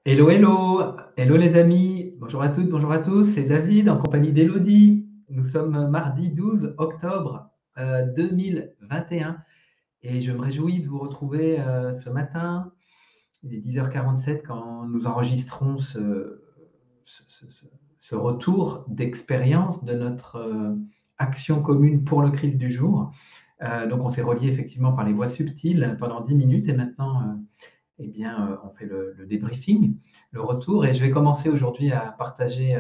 Hello, hello, hello les amis, bonjour à toutes, bonjour à tous, c'est David en compagnie d'Elodie. Nous sommes mardi 12 octobre 2021 et je me réjouis de vous retrouver ce matin. Il est 10h47 quand nous enregistrons ce, ce- ce- ce retour d'expérience de notre action commune pour le Christ du jour. Donc on s'est relié effectivement par les voies subtiles pendant 10 minutes et maintenant eh bien, on fait le débriefing, le retour, et je vais commencer aujourd'hui à partager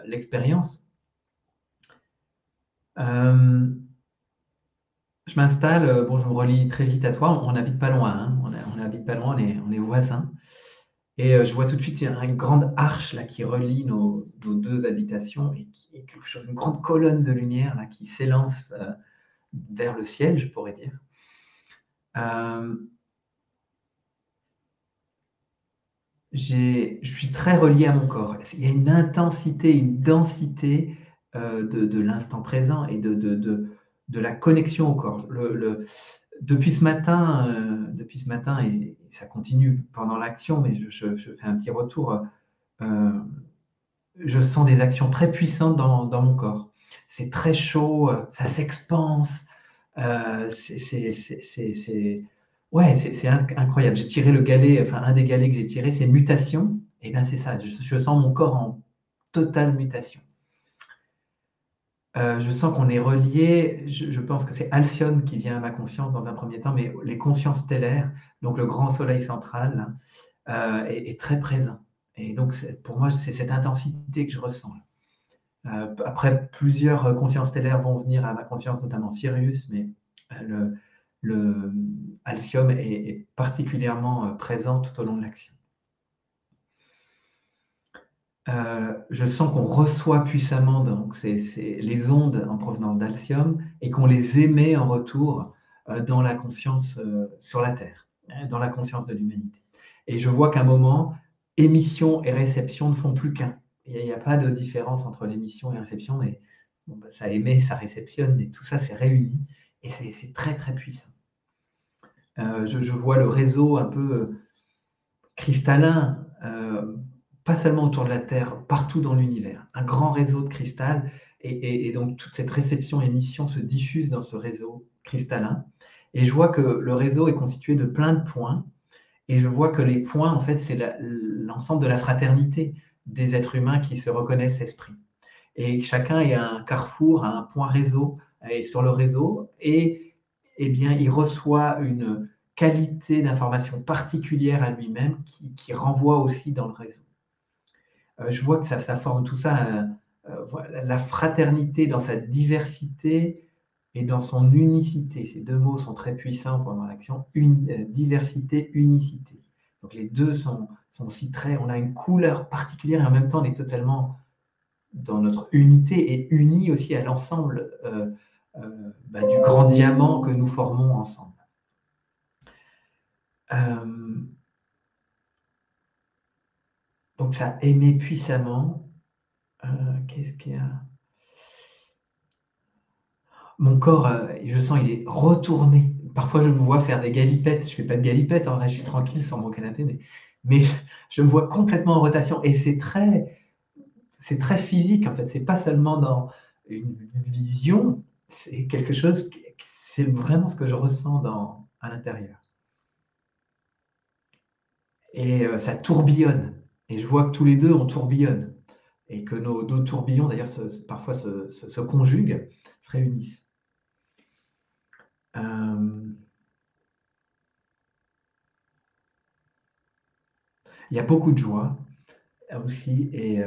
l'expérience. Euh, je m'installe, bon, je me relie très vite à toi, on n'habite pas loin, hein, on n'habite pas loin, on est voisins, et je vois tout de suite il y a une grande arche là, qui relie nos deux habitations, et qui est quelque chose, une grande colonne de lumière là, qui s'élance vers le ciel, je pourrais dire. Euh, je suis très relié à mon corps. Il y a une intensité, une densité de l'instant présent et de la connexion au corps. Depuis ce matin, et ça continue pendant l'action, mais je fais un petit retour, euh, je sens des actions très puissantes dans mon corps. C'est très chaud, ça s'expanse, ouais, c'est incroyable. J'ai tiré le galet, enfin un des galets que j'ai tiré, c'est mutation. Et bien c'est ça, je sens mon corps en totale mutation. Je sens qu'on est relié, je pense que c'est Alcyone qui vient à ma conscience dans un premier temps, mais les consciences stellaires, donc le grand soleil central, est très présent. Et donc pour moi, c'est cette intensité que je ressens. Après, plusieurs consciences stellaires vont venir à ma conscience, notamment Sirius, mais le Alcium est particulièrement présent tout au long de l'action. Je sens qu'on reçoit puissamment donc, les ondes en provenance d'Alcium et qu'on les émet en retour dans la conscience sur la Terre, dans la conscience de l'humanité. Et je vois qu'à un moment, émission et réception ne font plus qu'un. Il n'y a pas de différence entre l'émission et la réception, mais bon, bah, ça émet, ça réceptionne, et tout ça s'est réuni, et c'est très très puissant. Je vois le réseau un peu cristallin, pas seulement autour de la Terre, partout dans l'univers. Un grand réseau de cristal, et donc toute cette réception-émission se diffuse dans ce réseau cristallin. Et je vois que le réseau est constitué de plein de points, et je vois que les points, en fait, c'est l'ensemble de la fraternité des êtres humains qui se reconnaissent esprit. Et chacun est à un carrefour, à un point réseau, et sur le réseau, et eh bien, il reçoit une qualité d'information particulière à lui-même qui renvoie aussi dans le réseau. Je vois que ça forme tout ça, voilà, la fraternité dans sa diversité et dans son unicité. Ces deux mots sont très puissants pendant l'action, diversité, unicité. Donc les deux sont aussi très, on a une couleur particulière et en même temps on est totalement dans notre unité et unis aussi à l'ensemble du grand diamant que nous formons ensemble. Euh, donc ça émet puissamment. Qu'est-ce qu'il y a? Mon corps, je sens, il est retourné. Parfois, je me vois faire des galipettes. Je ne fais pas de galipettes, en vrai, je suis tranquille sur mon canapé, mais je me vois complètement en rotation. Et c'est très physique, en fait. C'est pas seulement dans une vision, c'est quelque chose, c'est vraiment ce que je ressens à l'intérieur. Et ça tourbillonne. Et je vois que tous les deux, on tourbillonne. Et que nos deux tourbillons, d'ailleurs, parfois se conjuguent, se réunissent. Euh, il y a beaucoup de joie aussi. Et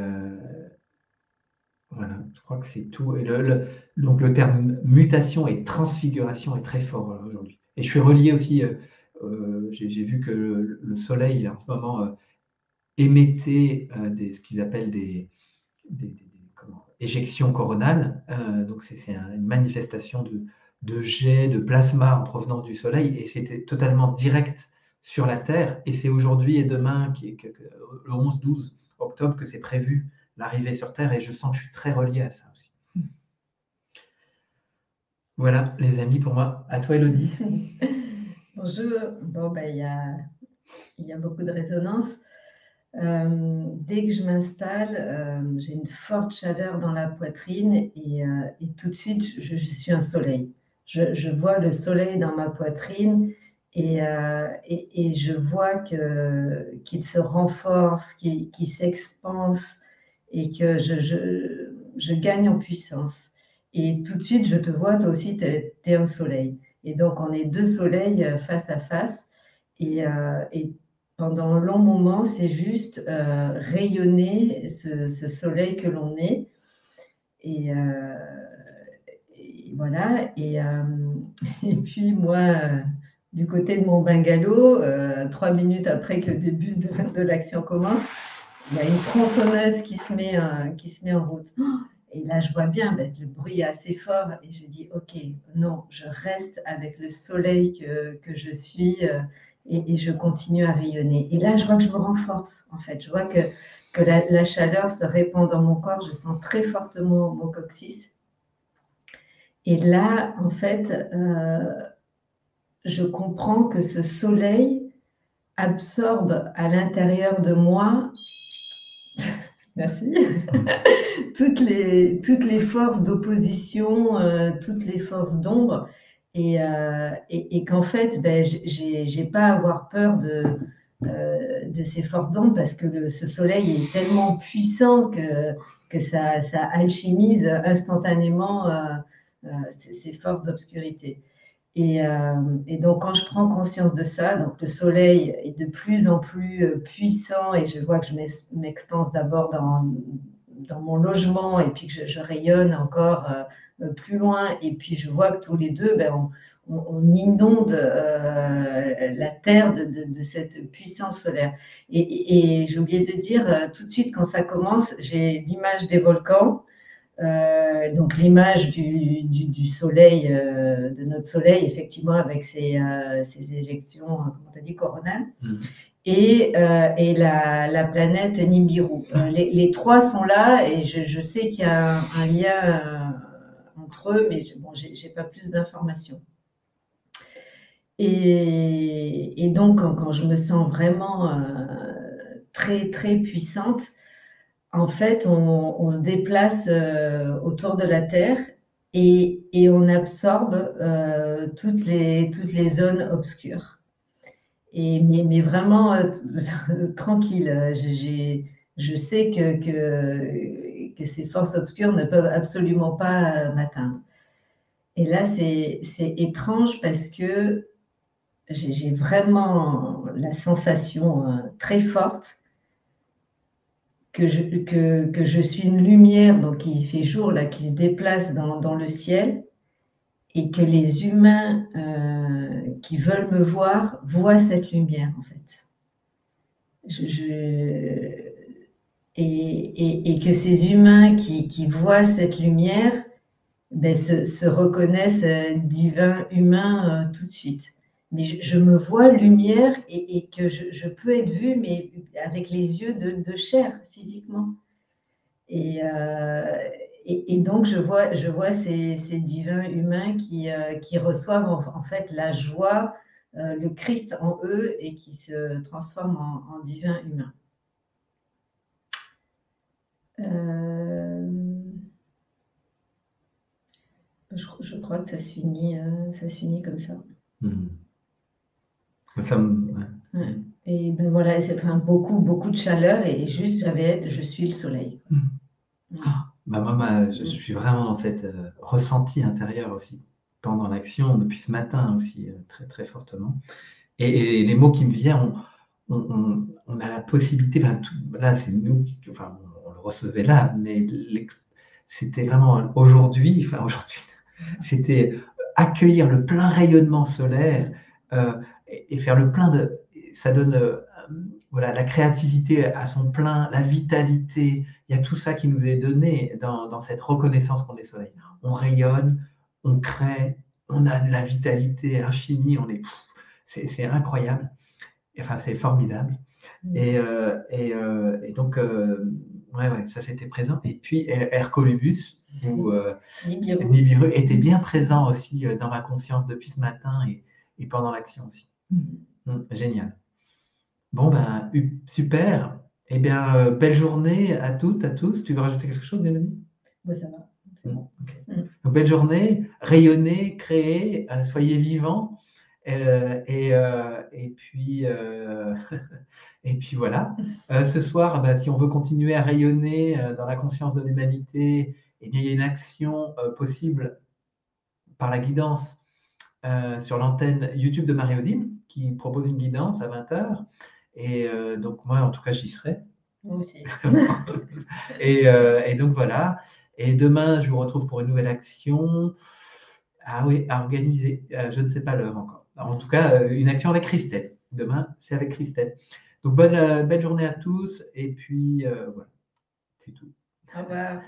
voilà, je crois que c'est tout. Et donc le terme mutation et transfiguration est très fort aujourd'hui. Et je suis relié aussi, j'ai vu que le soleil, là, en ce moment, émettait ce qu'ils appellent éjections coronales. Donc c'est une manifestation de jet de plasma en provenance du soleil, et c'était totalement direct sur la Terre. Et c'est aujourd'hui et demain, le 11-12 octobre, que c'est prévu l'arrivée sur Terre, et je sens que je suis très relié à ça aussi. Voilà, les amis, pour moi. À toi, Elodie. Bonjour. Bon, il y a beaucoup de résonance. Dès que je m'installe, j'ai une forte chaleur dans la poitrine et tout de suite, je suis un soleil. Je vois le soleil dans ma poitrine et je vois qu'il se renforce, qu'il s'expanse et que je gagne en puissance. Et tout de suite, je te vois, toi aussi, tu es un soleil. Et donc, on est 2 soleils face à face et pendant un long moment, c'est juste rayonner ce soleil que l'on est. Et, euh, et voilà. Et puis moi, du côté de mon bungalow, 3 minutes après que le début de l'action commence, il y a une tronçonneuse qui se met en route. Et là, je vois bien, ben, le bruit est assez fort et je dis, OK, non, je reste avec le soleil que je suis et je continue à rayonner. Et là, je vois que je me renforce, en fait. Je vois que la chaleur se répand dans mon corps. Je sens très fortement mon coccyx. Et là, en fait, je comprends que ce soleil absorbe à l'intérieur de moi, merci, toutes les forces d'opposition, toutes les forces d'ombre, et qu'en fait, ben, j'ai pas à avoir peur de ces forces d'ombre parce que ce soleil est tellement puissant que ça alchimise instantanément ces forces d'obscurité. Et donc, quand je prends conscience de ça, donc le soleil est de plus en plus puissant et je vois que je m'expanse d'abord dans mon logement et puis que je rayonne encore plus loin. Et puis, je vois que tous les deux, ben, on inonde la Terre de cette puissance solaire. Et j'ai oublié de dire, tout de suite, quand ça commence, j'ai l'image des volcans. Donc l'image du soleil, de notre soleil, effectivement, avec ses éjections, comment tu as dit, coronales, et la planète Nibiru. Les trois sont là et je sais qu'il y a un lien entre eux, mais bon, j'ai pas plus d'informations. Et donc, quand je me sens vraiment très, très puissante, en fait, on se déplace autour de la Terre et on absorbe toutes les zones obscures. Mais vraiment tranquille. Je sais que ces forces obscures ne peuvent absolument pas m'atteindre. Et là, c'est étrange parce que j'ai vraiment la sensation très forte que je suis une lumière, donc il fait jour là, qui se déplace dans le ciel et que les humains qui veulent me voir voient cette lumière en fait. Et que ces humains qui voient cette lumière ben, se reconnaissent divin, humain tout de suite. Mais je me vois lumière et que je peux être vue, mais avec les yeux de chair, physiquement. Et donc, je vois ces divins humains qui reçoivent en fait la joie, le Christ en eux et qui se transforment en divins humains. Je crois que ça se finit comme ça. Ça ouais. Et ben voilà, c'est beaucoup, beaucoup de chaleur et juste je suis le soleil. Bah moi, je suis vraiment dans cette ressenti intérieur aussi, pendant l'action, depuis ce matin aussi, très, très fortement. Et les mots qui me viennent, on a la possibilité, là, c'est nous, enfin, on le recevait là, mais c'était vraiment aujourd'hui, c'était accueillir le plein rayonnement solaire et faire le plein de. Ça donne voilà, la créativité à son plein, la vitalité. Il y a tout ça qui nous est donné dans cette reconnaissance qu'on est soleil. On rayonne, on crée, on a de la vitalité infinie, c'est incroyable. Enfin, c'est formidable. Et donc, ouais, ça c'était présent. Et puis, Hercolubus, ou Nibiru était bien présent aussi dans ma conscience depuis ce matin et pendant l'action aussi. Génial. Bon, ben, super. Eh bien, belle journée à toutes, à tous. Tu veux rajouter quelque chose, Mélanie? Bah, ça va, c'est bon. Ok. Mm. Donc, belle journée, rayonnez, créez, soyez vivants. Et puis, et puis voilà. Ce soir, bah, si on veut continuer à rayonner dans la conscience de l'humanité, eh bien, il y a une action possible par la guidance sur l'antenne YouTube de Marie-Odile qui propose une guidance à 20h. Et donc, moi, en tout cas, j'y serai. Moi aussi. Et donc, voilà. Et demain, je vous retrouve pour une nouvelle action. Ah oui, à organiser. Je ne sais pas l'heure encore. Alors, en tout cas, une action avec Christelle. Demain, c'est avec Christelle. Donc, belle journée à tous. Et puis, voilà, c'est tout. Au revoir.